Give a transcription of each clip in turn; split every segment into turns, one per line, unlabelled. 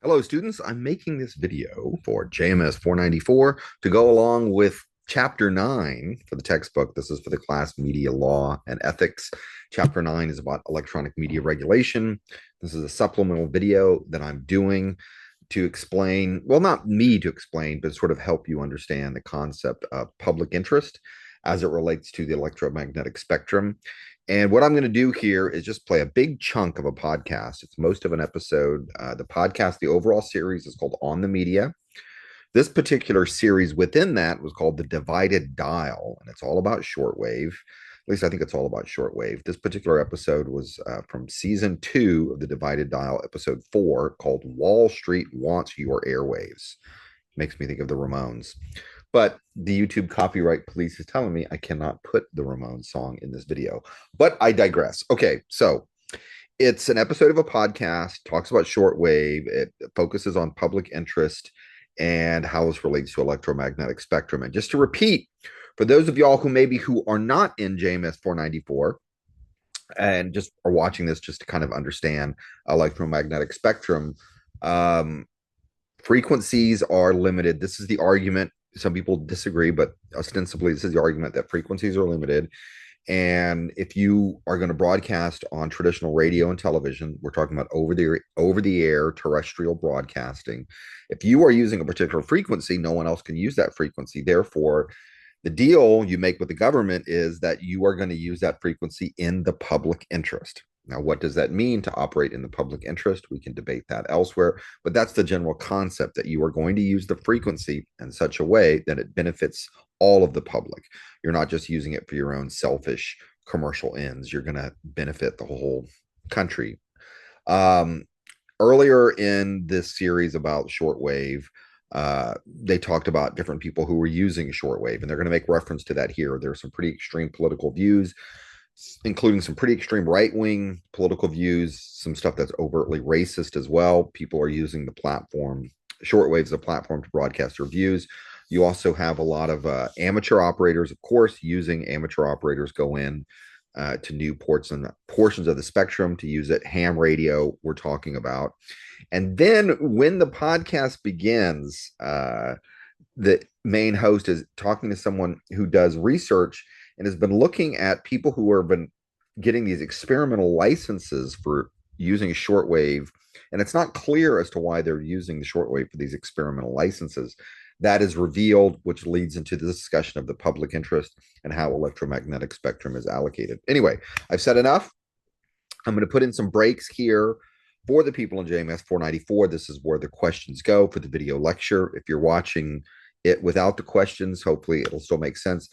Hello, students. I'm making this video for JMS 494 to go along with Chapter 9 for the textbook. This is for the class Media Law and Ethics. Chapter 9 is about electronic media regulation. This is a supplemental video that I'm doing to explain, well, not me to explain, but sort of help you understand the concept of public interest as it relates to the electromagnetic spectrum. And what I'm going to do here is just play a big chunk of a podcast. It's most of an episode. The podcast, the overall series is called On the Media. This particular series within that was called The Divided Dial, and it's all about shortwave. At least I think it's all about shortwave. This particular episode was from season 2 of The Divided Dial, episode 4, called Wall Street Wants Your Airwaves. Makes me think of the Ramones. But the YouTube copyright police is telling me I cannot put the Ramones song in this video. But I digress. Okay, so it's an episode of a podcast, talks about shortwave. It focuses on public interest and how this relates to electromagnetic spectrum. And just to repeat, for those of y'all who are not in JMS 494 and just are watching this just to kind of understand electromagnetic spectrum, frequencies are limited. This is the argument. Some people disagree, but ostensibly this is the argument that frequencies are limited. And if you are going to broadcast on traditional radio and television, we're talking about over the air terrestrial broadcasting. If you are using a particular frequency, no one else can use that frequency. Therefore, the deal you make with the government is that you are going to use that frequency in the public interest. Now, what does that mean to operate in the public interest? We can debate that elsewhere, but that's the general concept, that you are going to use the frequency in such a way that it benefits all of the public. You're not just using it for your own selfish commercial ends. You're going to benefit the whole country. Earlier in this series about shortwave, they talked about different people who were using shortwave, and they're going to make reference to that here. There are some pretty extreme political views, including some pretty extreme right-wing political views, some stuff that's overtly racist as well. People are using the platform, shortwave as a platform to broadcast their views. You also have a lot of amateur operators, of course, using amateur operators go in to new portions of the spectrum to use it. Ham radio, we're talking about. And then when the podcast begins, the main host is talking to someone who does research and has been looking at people who have been getting these experimental licenses for using shortwave. And it's not clear as to why they're using the shortwave for these experimental licenses. That is revealed, which leads into the discussion of the public interest and how electromagnetic spectrum is allocated. Anyway, I've said enough. I'm going to put in some breaks here for the people in JMS 494. This is where the questions go for the video lecture. If you're watching it without the questions, hopefully it'll still make sense.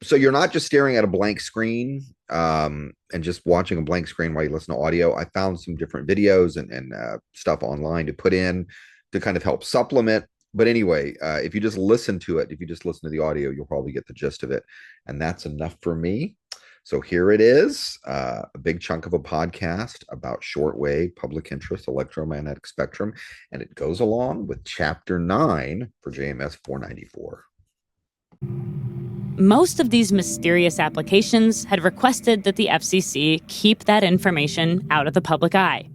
So you're not just staring at a blank screen and just watching a blank screen while you listen to audio. I found some different videos and stuff online to put in to kind of help supplement. But anyway, if you just listen to it, if you just listen to the audio, you'll probably get the gist of it. And that's enough for me. So here it is, a big chunk of a podcast about shortwave, public interest, electromagnetic spectrum, and it goes along with Chapter 9 for JMS 494.
Most of these mysterious applications had requested that the FCC keep that information out of the public eye.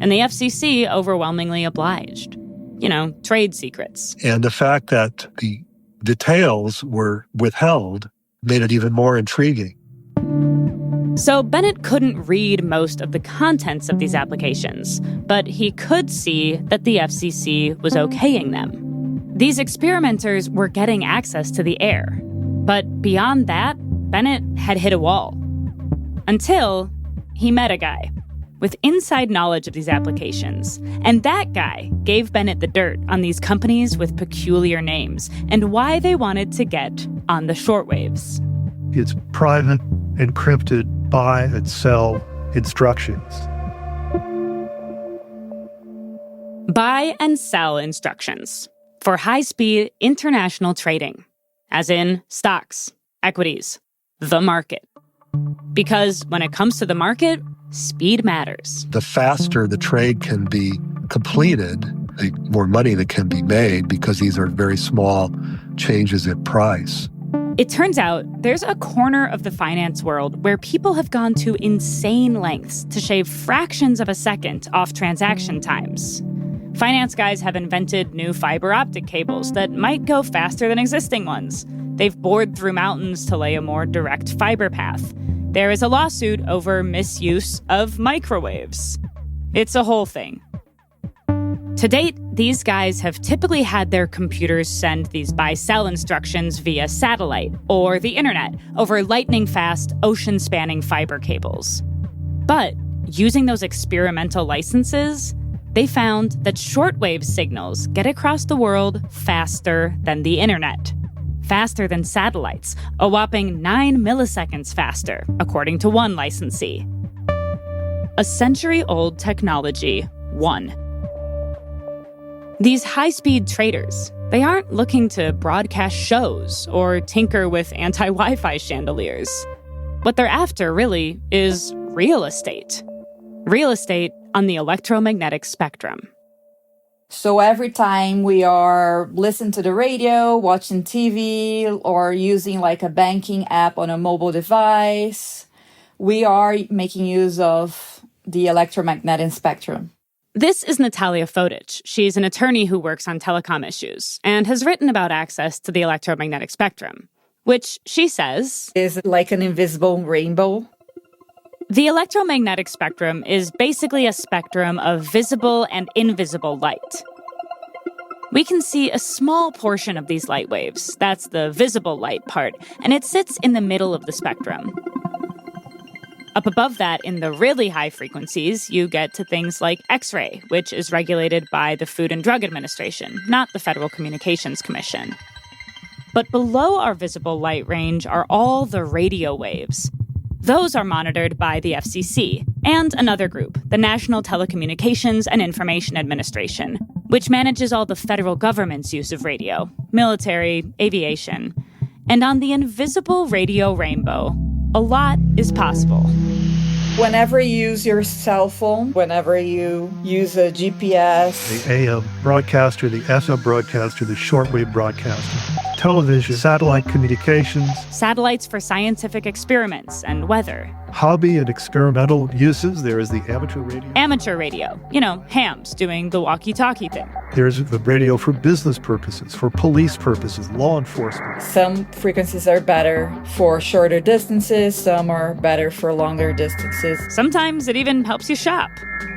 And the FCC overwhelmingly obliged. You know, trade secrets.
And the fact that the details were withheld made it even more intriguing.
So Bennett couldn't read most of the contents of these applications, but he could see that the FCC was okaying them. These experimenters were getting access to the air. But beyond that, Bennett had hit a wall. Until he met a guy with inside knowledge of these applications. And that guy gave Bennett the dirt on these companies with peculiar names and why they wanted to get on the shortwaves.
It's private, encrypted, buy and sell instructions.
Buy and sell instructions for high-speed international trading, as in stocks, equities, the market. Because when it comes to the market, speed matters.
The faster the trade can be completed, the more money that can be made, because these are very small changes in price.
It turns out there's a corner of the finance world where people have gone to insane lengths to shave fractions of a second off transaction times. Finance guys have invented new fiber optic cables that might go faster than existing ones. They've bored through mountains to lay a more direct fiber path. There is a lawsuit over misuse of microwaves. It's a whole thing. To date, these guys have typically had their computers send these buy-sell instructions via satellite or the internet over lightning-fast, ocean-spanning fiber cables. But using those experimental licenses, they found that shortwave signals get across the world faster than the internet. Faster than satellites, a whopping 9 milliseconds faster, according to one licensee. A century-old technology won. These high-speed traders, they aren't looking to broadcast shows or tinker with anti-Wi-Fi chandeliers. What they're after, really, is real estate. Real estate on the electromagnetic spectrum.
So every time we are listening to the radio, watching TV, or using like a banking app on a mobile device, we are making use of the electromagnetic spectrum.
This is Natalia Fodich. She's an attorney who works on telecom issues and has written about access to the electromagnetic spectrum, which she says
is like an invisible rainbow.
The electromagnetic spectrum is basically a spectrum of visible and invisible light. We can see a small portion of these light waves. That's the visible light part, and it sits in the middle of the spectrum. Up above that, in the really high frequencies, you get to things like X-ray, which is regulated by the Food and Drug Administration, not the Federal Communications Commission. But below our visible light range are all the radio waves. Those are monitored by the FCC and another group, the National Telecommunications and Information Administration, which manages all the federal government's use of radio, military, aviation. And on the invisible radio rainbow, a lot is possible.
Whenever you use your cell phone, whenever you use a GPS,
the AM broadcaster, the FM broadcaster, the shortwave broadcaster, television, satellite communications,
satellites for scientific experiments and weather,
hobby and experimental uses, there is the amateur radio.
Amateur radio, hams doing the walkie-talkie thing.
There's the radio for business purposes, for police purposes, law enforcement.
Some frequencies are better for shorter distances, some are better for longer distances.
Sometimes it even helps you shop.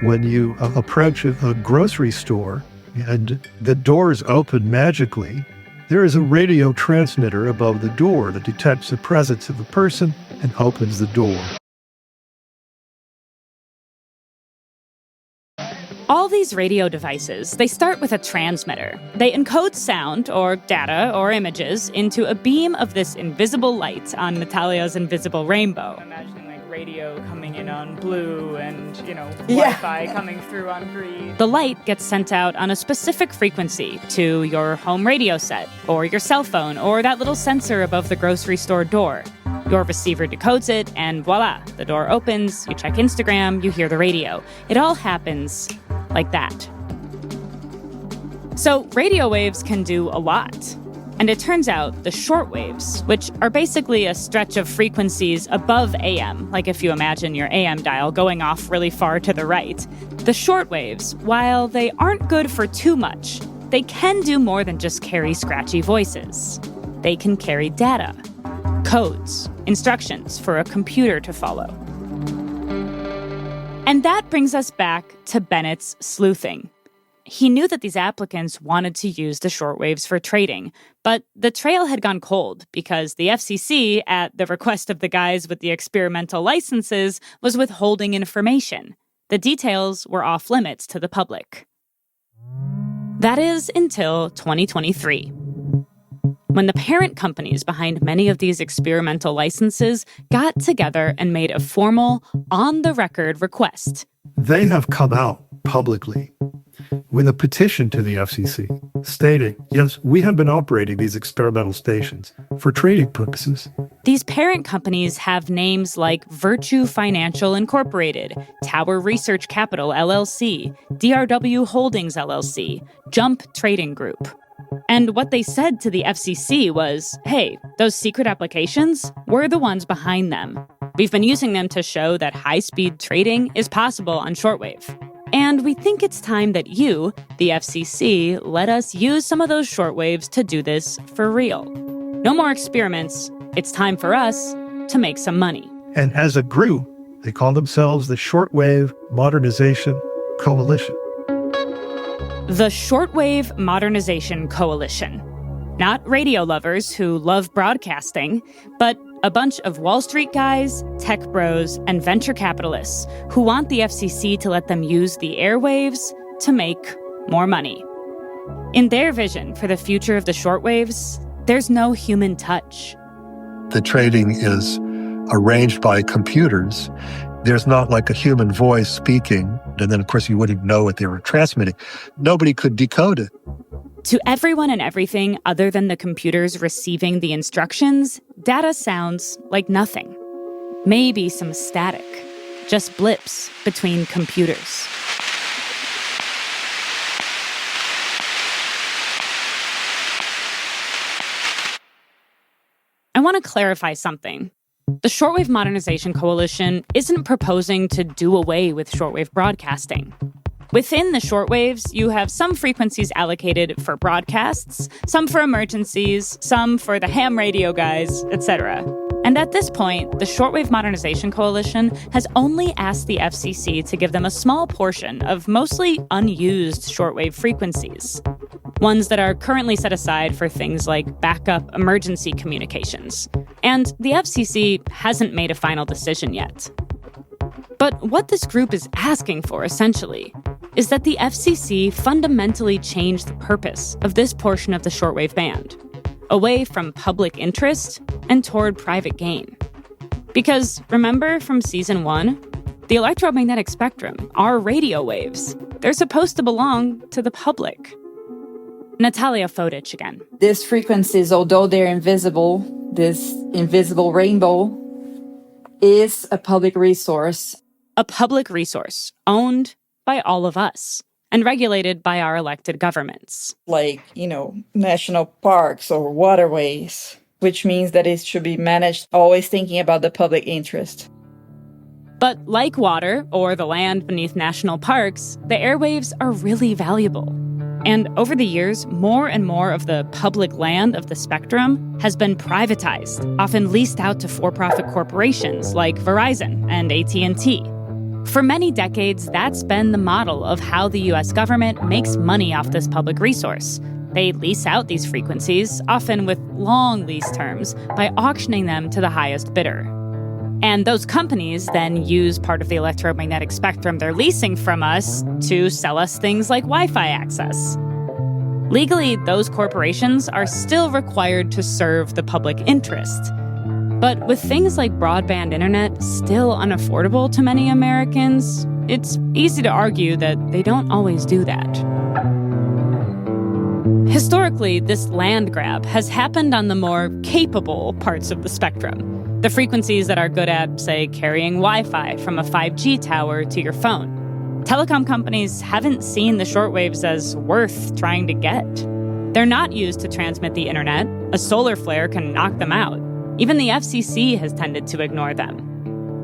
When you approach a grocery store and the doors open magically, there is a radio transmitter above the door that detects the presence of a person and opens the door.
All these radio devices, they start with a transmitter. They encode sound or data or images into a beam of this invisible light on Natalia's invisible rainbow. Imagining like radio coming in on blue and, Wi-Fi coming through on green. The light gets sent out on a specific frequency to your home radio set or your cell phone or that little sensor above the grocery store door. Your receiver decodes it, and voila, the door opens, you check Instagram, you hear the radio. It all happens like that. So radio waves can do a lot. And it turns out the short waves, which are basically a stretch of frequencies above AM, like if you imagine your AM dial going off really far to the right, the short waves, while they aren't good for too much, they can do more than just carry scratchy voices. They can carry data, codes, instructions for a computer to follow. And that brings us back to Bennett's sleuthing. He knew that these applicants wanted to use the shortwaves for trading, but the trail had gone cold because the FCC, at the request of the guys with the experimental licenses, was withholding information. The details were off limits to the public. That is until 2023. When the parent companies behind many of these experimental licenses got together and made a formal, on-the-record request.
They have come out publicly with a petition to the FCC stating, yes, we have been operating these experimental stations for trading purposes.
These parent companies have names like Virtue Financial Incorporated, Tower Research Capital LLC, DRW Holdings LLC, Jump Trading Group. And what they said to the FCC was, hey, those secret applications, we're the ones behind them. We've been using them to show that high-speed trading is possible on shortwave. And we think it's time that you, the FCC, let us use some of those shortwaves to do this for real. No more experiments. It's time for us to make some money.
And as a group, they call themselves the Shortwave Modernization Coalition.
The Shortwave Modernization Coalition. Not radio lovers who love broadcasting, but a bunch of Wall Street guys, tech bros, and venture capitalists who want the FCC to let them use the airwaves to make more money. In their vision for the future of the shortwaves, there's no human touch.
The trading is arranged by computers. There's not like a human voice speaking, and then, of course, you wouldn't know what they were transmitting. Nobody could decode it.
To everyone and everything other than the computers receiving the instructions, data sounds like nothing. Maybe some static, just blips between computers. I want to clarify something. The Shortwave Modernization Coalition isn't proposing to do away with shortwave broadcasting. Within the shortwaves, you have some frequencies allocated for broadcasts, some for emergencies, some for the ham radio guys, etc. And at this point, the Shortwave Modernization Coalition has only asked the FCC to give them a small portion of mostly unused shortwave frequencies, ones that are currently set aside for things like backup emergency communications. And the FCC hasn't made a final decision yet. But what this group is asking for, essentially, is that the FCC fundamentally change the purpose of this portion of the shortwave band, away from public interest and toward private gain. Because remember from season 1, the electromagnetic spectrum, our radio waves, they're supposed to belong to the public. Natalia Fodich again.
These frequencies, although they're invisible, this invisible rainbow is a public resource.
A public resource owned by all of us and regulated by our elected governments.
Like, national parks or waterways, which means that it should be managed always thinking about the public interest.
But like water or the land beneath national parks, the airwaves are really valuable. And over the years, more and more of the public land of the spectrum has been privatized, often leased out to for-profit corporations like Verizon and AT&T. For many decades, that's been the model of how the U.S. government makes money off this public resource. They lease out these frequencies, often with long lease terms, by auctioning them to the highest bidder. And those companies then use part of the electromagnetic spectrum they're leasing from us to sell us things like Wi-Fi access. Legally, those corporations are still required to serve the public interest. But with things like broadband internet still unaffordable to many Americans, it's easy to argue that they don't always do that. Historically, this land grab has happened on the more capable parts of the spectrum, the frequencies that are good at, say, carrying Wi-Fi from a 5G tower to your phone. Telecom companies haven't seen the shortwaves as worth trying to get. They're not used to transmit the internet. A solar flare can knock them out. Even the FCC has tended to ignore them.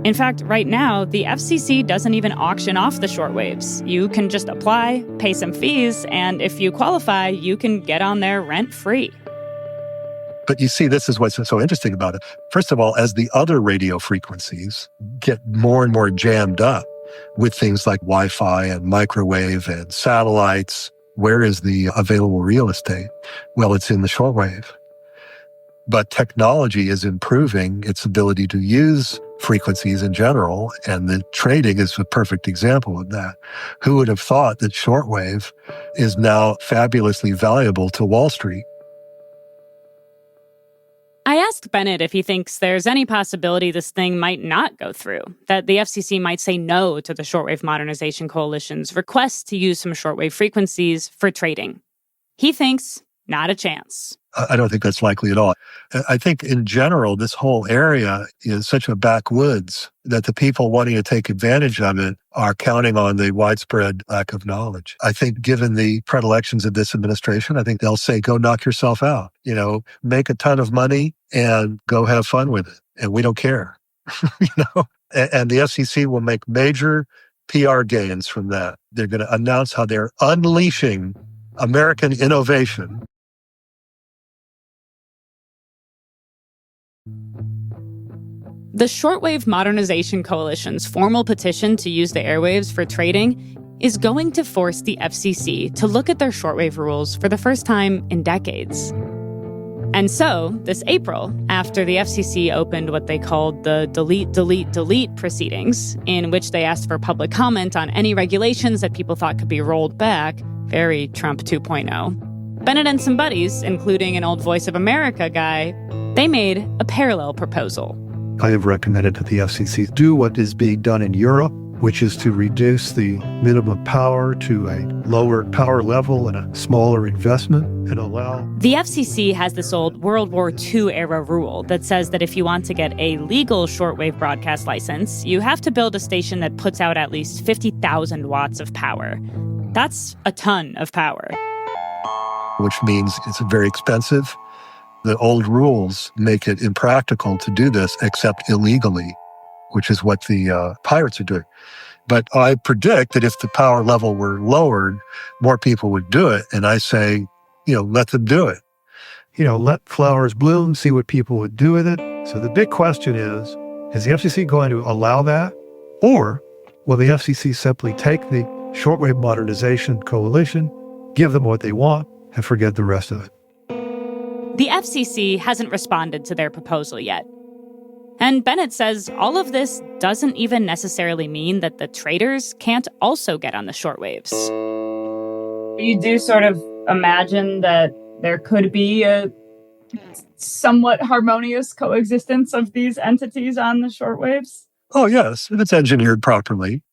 In fact, right now, the FCC doesn't even auction off the shortwaves. You can just apply, pay some fees, and if you qualify, you can get on there rent-free.
But you see, this is what's so interesting about it. First of all, as the other radio frequencies get more and more jammed up with things like Wi-Fi and microwave and satellites, where is the available real estate? Well, it's in the shortwave. But technology is improving its ability to use frequencies in general, and the trading is a perfect example of that. Who would have thought that shortwave is now fabulously valuable to Wall Street?
I asked Bennett if he thinks there's any possibility this thing might not go through, that the FCC might say no to the Shortwave Modernization Coalition's request to use some shortwave frequencies for trading. He thinks not a chance.
I don't think that's likely at all. I think in general, this whole area is such a backwoods that the people wanting to take advantage of it are counting on the widespread lack of knowledge. I think given the predilections of this administration, I think they'll say, go knock yourself out, make a ton of money and go have fun with it. And we don't care, And the FCC will make major PR gains from that. They're going to announce how they're unleashing American innovation.
The Shortwave Modernization Coalition's formal petition to use the airwaves for trading is going to force the FCC to look at their shortwave rules for the first time in decades. And so, this April, after the FCC opened what they called the delete proceedings, in which they asked for public comment on any regulations that people thought could be rolled back, very Trump 2.0, Bennett and some buddies, including an old Voice of America guy, they made a parallel proposal.
I have recommended to the FCC do what is being done in Europe, which is to reduce the minimum power to a lower power level and a smaller investment and allow...
The FCC has this old World War II era rule that says that if you want to get a legal shortwave broadcast license, you have to build a station that puts out at least 50,000 watts of power. That's a ton of power.
Which means it's very expensive. The old rules make it impractical to do this except illegally, which is what the pirates are doing. But I predict that if the power level were lowered, more people would do it. And I say, let them do it. Let flowers bloom, see what people would do with it. So the big question is the FCC going to allow that? Or will the FCC simply take the Shortwave Modernization Coalition, give them what they want, and forget the rest of it?
The FCC hasn't responded to their proposal yet. And Bennett says all of this doesn't even necessarily mean that the traders can't also get on the shortwaves.
You do sort of imagine that there could be a somewhat harmonious coexistence of these entities on the shortwaves?
Oh, yes, if it's engineered properly.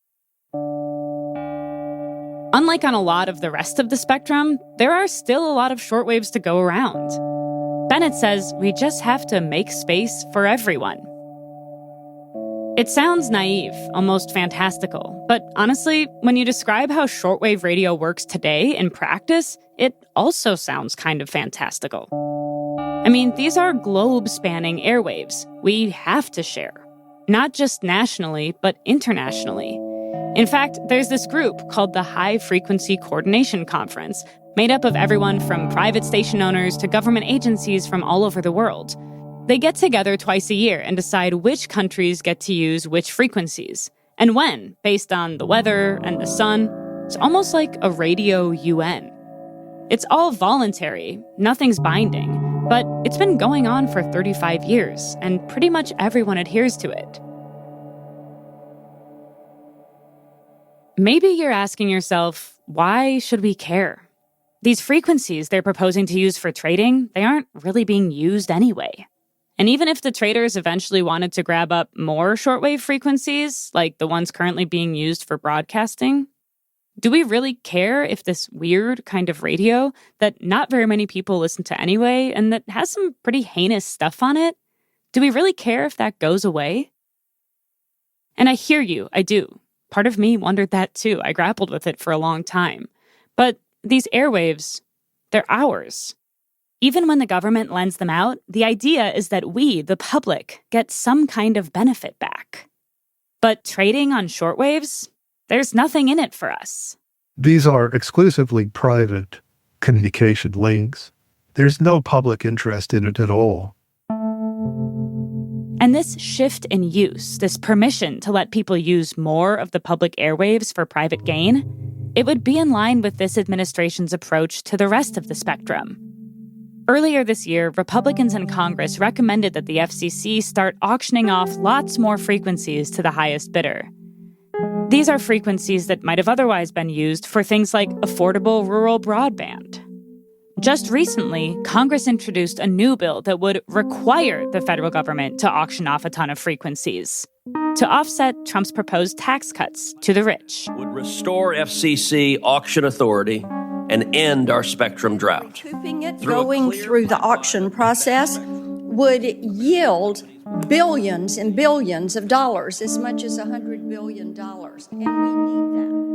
Unlike on a lot of the rest of the spectrum, there are still a lot of shortwaves to go around. Bennett says we just have to make space for everyone. It sounds naive, almost fantastical, but honestly, when you describe how shortwave radio works today in practice, it also sounds kind of fantastical. I mean, these are globe-spanning airwaves we have to share, not just nationally, but internationally. In fact, there's this group called the High Frequency Coordination Conference, made up of everyone from private station owners to government agencies from all over the world. They get together twice a year and decide which countries get to use which frequencies, and when, based on the weather and the sun. It's almost like a radio UN. It's all voluntary, nothing's binding, but it's been going on for 35 years, and pretty much everyone adheres to it. Maybe you're asking yourself, why should we care? These frequencies they're proposing to use for trading, they aren't really being used anyway. And even if the traders eventually wanted to grab up more shortwave frequencies, like the ones currently being used for broadcasting, do we really care if this weird kind of radio that not very many people listen to anyway and that has some pretty heinous stuff on it, do we really care if that goes away? And I hear you, I do. Part of me wondered that too. I grappled with it for a long time. But these airwaves, they're ours. Even when the government lends them out, the idea is that we, the public, get some kind of benefit back. But trading on shortwaves, there's nothing in it for us.
These are exclusively private communication links. There's no public interest in it at all.
And this shift in use, this permission to let people use more of the public airwaves for private gain, it would be in line with this administration's approach to the rest of the spectrum. Earlier this year, Republicans in Congress recommended that the FCC start auctioning off lots more frequencies to the highest bidder. These are frequencies that might have otherwise been used for things like affordable rural broadband. Just recently, Congress introduced a new bill that would require the federal government to auction off a ton of frequencies to offset Trump's proposed tax cuts to the rich.
Would restore FCC auction authority and end our spectrum drought.
Recouping it, going through the auction process, would yield billions and billions of dollars, as much as $100 billion. And we need that.